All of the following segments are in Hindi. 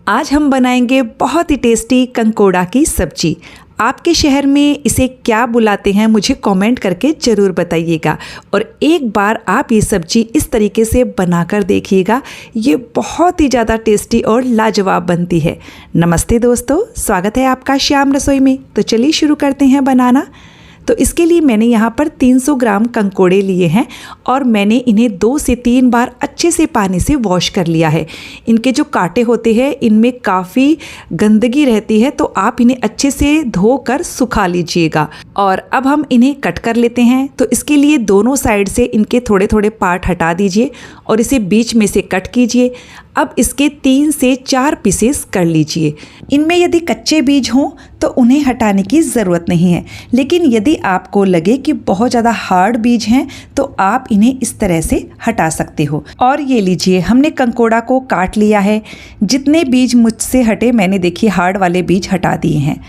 आज हम बनाएंगे बहुत ही टेस्टी कंकोड़ा की सब्जी। आपके शहर में इसे क्या बुलाते हैं मुझे कमेंट करके ज़रूर बताइएगा। और एक बार आप ये सब्जी इस तरीके से बनाकर देखिएगा, ये बहुत ही ज़्यादा टेस्टी और लाजवाब बनती है। नमस्ते दोस्तों, स्वागत है आपका श्याम रसोई में। तो चलिए शुरू करते हैं बनाना। तो इसके लिए मैंने यहाँ पर 300 ग्राम कंकोड़े लिए हैं और मैंने इन्हें 2 से 3 बार अच्छे से पानी से वॉश कर लिया है। इनके जो कांटे होते हैं इनमें काफ़ी गंदगी रहती है, तो आप इन्हें अच्छे से धोकर सुखा लीजिएगा। और अब हम इन्हें कट कर लेते हैं। तो इसके लिए दोनों साइड से इनके थोड़े थोड़े पार्ट हटा दीजिए और इसे बीच में से कट कीजिए। अब इसके 3 से 4 पीसेस कर लीजिए। इनमें यदि कच्चे बीज हों तो उन्हें हटाने की ज़रूरत नहीं है, लेकिन यदि आपको लगे कि बहुत ज़्यादा हार्ड बीज हैं तो आप इन्हें इस तरह से हटा सकते हो। और ये लीजिए, हमने कंकोड़ा को काट लिया है। जितने बीज मुझसे हटे मैंने देखिए हार्ड वाले बीज हटा दिए हैं।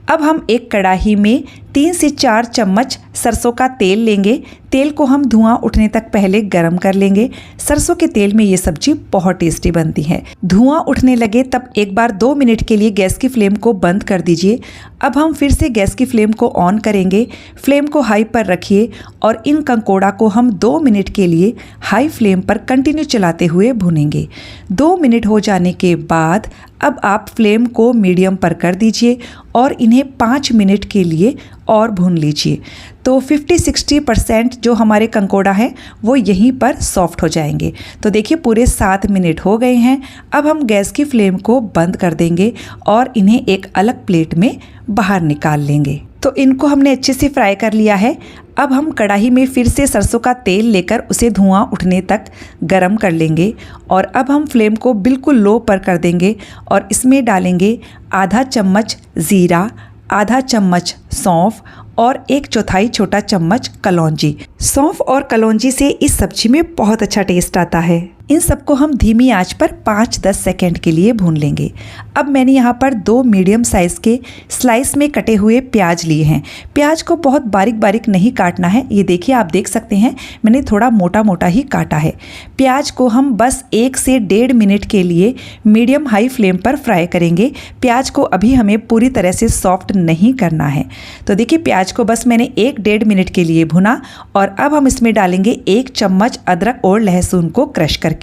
अब हम एक कढ़ाई में 3 से 4 चम्मच सरसों का तेल लेंगे। तेल को हम धुआं उठने तक पहले गरम कर लेंगे। सरसों के तेल में ये सब्जी बहुत टेस्टी बनती है। धुआं उठने लगे तब एक बार 2 मिनट के लिए गैस की फ्लेम को बंद कर दीजिए। अब हम फिर से गैस की फ्लेम को ऑन करेंगे। फ्लेम को हाई पर रखिए और इन कंकोड़ा को हम 2 मिनट के लिए हाई फ्लेम पर कंटिन्यू चलाते हुए भूनेंगे। 2 मिनट हो जाने के बाद अब आप फ्लेम को मीडियम पर कर दीजिए और इन्हें 5 मिनट के लिए और भून लीजिए। तो 50-60% जो हमारे कंकोड़ा है वो यहीं पर सॉफ्ट हो जाएंगे। तो देखिए पूरे 7 मिनट हो गए हैं। अब हम गैस की फ्लेम को बंद कर देंगे और इन्हें एक अलग प्लेट में बाहर निकाल लेंगे। तो इनको हमने अच्छे से फ्राई कर लिया है। अब हम कढ़ाई में फिर से सरसों का तेल लेकर उसे धुआं उठने तक गरम कर लेंगे और अब हम फ्लेम को बिल्कुल लो पर कर देंगे और इसमें डालेंगे आधा चम्मच ज़ीरा, आधा चम्मच सौंफ और 1/4 छोटा चम्मच कलौंजी। सौंफ और कलौंजी से इस सब्जी में बहुत अच्छा टेस्ट आता है। इन सबको हम धीमी आंच पर 5-10 सेकेंड के लिए भून लेंगे। अब मैंने यहाँ पर 2 मीडियम साइज़ के स्लाइस में कटे हुए प्याज लिए हैं। प्याज को बहुत बारीक बारीक नहीं काटना है। ये देखिए, आप देख सकते हैं मैंने थोड़ा मोटा मोटा ही काटा है। प्याज को हम बस 1 से 1.5 मिनट के लिए मीडियम हाई फ्लेम पर फ्राई करेंगे। प्याज को अभी हमें पूरी तरह से सॉफ्ट नहीं करना है। तो देखिए प्याज को बस मैंने 1-1.5 मिनट के लिए भुना और अब हम इसमें डालेंगे 1 चम्मच अदरक और लहसुन को क्रश करके।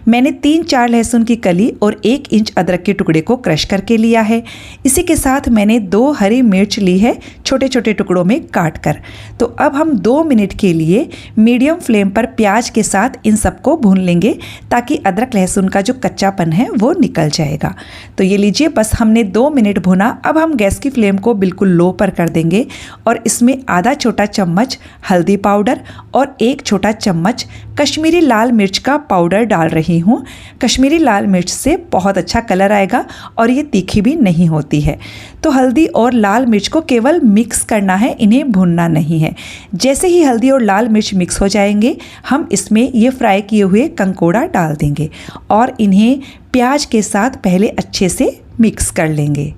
मैंने 3-4 लहसुन की कली और 1 इंच अदरक के टुकड़े को क्रश करके लिया है। इसी के साथ मैंने 2 हरी मिर्च ली है छोटे छोटे टुकड़ों में काट कर। तो अब हम 2 मिनट के लिए मीडियम फ्लेम पर प्याज के साथ इन सबको भून लेंगे ताकि अदरक लहसुन का जो कच्चापन है वो निकल जाएगा। तो ये लीजिए, बस हमने 2 मिनट भुना। अब हम गैस की फ्लेम को बिल्कुल लो पर कर देंगे और इसमें आधा छोटा चम्मच हल्दी पाउडर और 1 छोटा चम्मच कश्मीरी लाल मिर्च का पाउडर डाल रही हूँ। कश्मीरी लाल मिर्च से बहुत अच्छा कलर आएगा और ये तीखी भी नहीं होती है। तो हल्दी और लाल मिर्च को केवल मिक्स करना है, इन्हें भूनना नहीं है। जैसे ही हल्दी और लाल मिर्च मिक्स हो जाएंगे हम इसमें ये फ्राई किए हुए कंकोड़ा डाल देंगे और इन्हें प्याज के साथ पहले अच्छे से मिक्स कर लेंगे।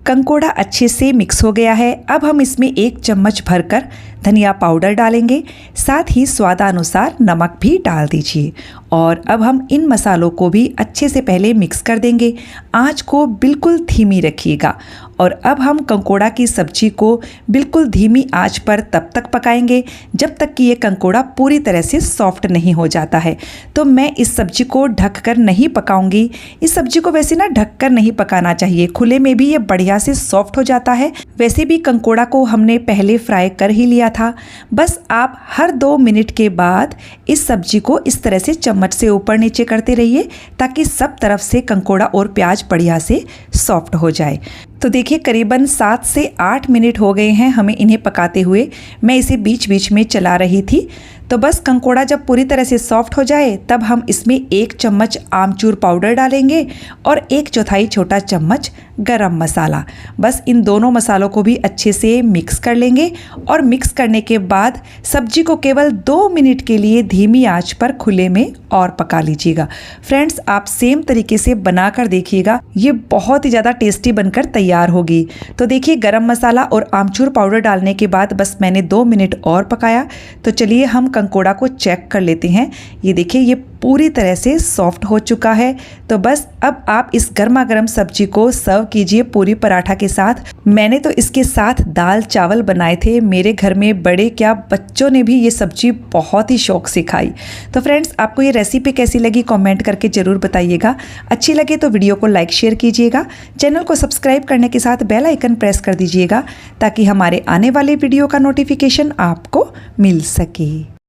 कंकोड़ा अच्छे से मिक्स हो गया है। अब हम इसमें 1 चम्मच भरकर धनिया पाउडर डालेंगे, साथ ही स्वादानुसार नमक भी डाल दीजिए। और अब हम इन मसालों को भी अच्छे से पहले मिक्स कर देंगे। आंच को बिल्कुल धीमी रखिएगा। और अब हम कंकोड़ा की सब्जी को बिल्कुल धीमी आंच पर तब तक पकाएंगे जब तक कि ये कंकोड़ा पूरी तरह से सॉफ्ट नहीं हो जाता है। तो मैं इस सब्जी को ढककर नहीं पकाऊंगी। इस सब्जी को वैसे ना ढककर नहीं पकाना चाहिए, खुले में भी ये बढ़िया से सॉफ्ट हो जाता है। वैसे भी कंकोड़ा को हमने पहले फ्राई कर ही लिया था। बस आप हर 2 मिनट के बाद इस सब्जी को इस तरह से चम्मच से ऊपर नीचे करते रहिए ताकि सब तरफ से कंकोड़ा और प्याज बढ़िया से सॉफ्ट हो जाए। तो देखिए करीबन 7 से 8 मिनट हो गए हैं हमें इन्हें पकाते हुए। मैं इसे बीच बीच में चला रही थी। तो बस कंकोड़ा जब पूरी तरह से सॉफ्ट हो जाए तब हम इसमें 1 चम्मच आमचूर पाउडर डालेंगे और 1/4 छोटा चम्मच गरम मसाला। बस इन दोनों मसालों को भी अच्छे से मिक्स कर लेंगे और मिक्स करने के बाद सब्जी को केवल 2 मिनट के लिए धीमी आंच पर खुले में और पका लीजिएगा। फ्रेंड्स, आप सेम तरीके से बनाकर देखिएगा, ये बहुत ही ज़्यादा टेस्टी बनकर तैयार होगी। तो देखिए गरम मसाला और आमचूर पाउडर डालने के बाद बस मैंने 2 मिनट और पकाया। तो चलिए हम कंकोड़ा को चेक कर लेते हैं। ये देखिए ये पूरी तरह से सॉफ्ट हो चुका है। तो बस अब आप इस गर्मा गर्म सब्जी को सर्व कीजिए पूरी पराठा के साथ। मैंने तो इसके साथ दाल चावल बनाए थे, मेरे घर में बड़े क्या बच्चों ने भी ये सब्जी बहुत ही शौक से खाई। तो फ्रेंड्स, आपको ये रेसिपी कैसी लगी कमेंट करके ज़रूर बताइएगा। अच्छी लगे तो वीडियो को लाइक शेयर कीजिएगा, चैनल को सब्सक्राइब करने के साथ बेल आइकन प्रेस कर दीजिएगा ताकि हमारे आने वाले वीडियो का नोटिफिकेशन आपको मिल सके।